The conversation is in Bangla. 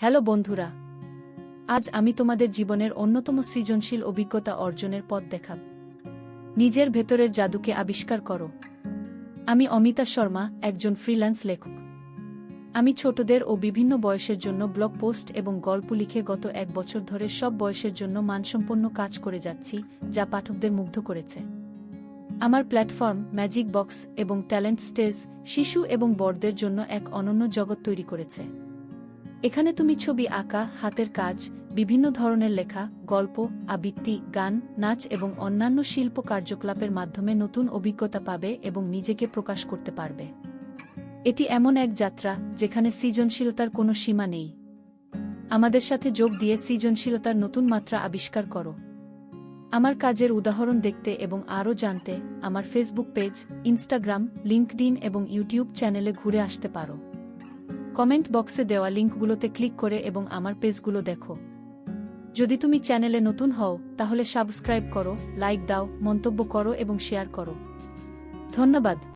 হ্যালো বন্ধুরা, আজ আমি তোমাদের জীবনের অন্যতম সৃজনশীল অভিজ্ঞতা অর্জনের পথ দেখাব। নিজের ভেতরের জাদুকে আবিষ্কার করো। আমি অমিতা শর্মা, একজন ফ্রিল্যান্স লেখক। আমি ছোটদের ও বিভিন্ন বয়সের জন্য ব্লগ পোস্ট এবং গল্প লিখে গত 1 বছর ধরে সব বয়সের জন্য মানসম্পন্ন কাজ করে যাচ্ছি, যা পাঠকদের মুগ্ধ করেছে। আমার প্ল্যাটফর্ম ম্যাজিক বক্স এবং ট্যালেন্ট স্টেজ শিশু এবং বড়দের জন্য এক অনন্য জগৎ তৈরি করেছে। এখানে তুমি ছবি আঁকা, হাতের কাজ, বিভিন্ন ধরনের লেখা, গল্প, আবৃত্তি, গান, নাচ এবং অন্যান্য শিল্প কার্যকলাপের মাধ্যমে নতুন অভিজ্ঞতা পাবে এবং নিজেকে প্রকাশ করতে পারবে। এটি এমন এক যাত্রা যেখানে সৃজনশীলতার কোনো সীমা নেই। আমাদের সাথে যোগ দিয়ে সৃজনশীলতার নতুন মাত্রা আবিষ্কার করো। আমার কাজের উদাহরণ দেখতে এবং আরও জানতে আমার ফেসবুক পেজ, ইনস্টাগ্রাম, লিঙ্কডইন এবং ইউটিউব চ্যানেলে ঘুরে আসতে পারো। কমেন্ট বক্সে দেওয়া লিঙ্কগুলোতে ক্লিক করে এবং আমার পেজগুলো দেখো। যদি তুমি চ্যানেলে নতুন হও তাহলে সাবস্ক্রাইব করো, লাইক দাও, মন্তব্য করো এবং শেয়ার করো। ধন্যবাদ।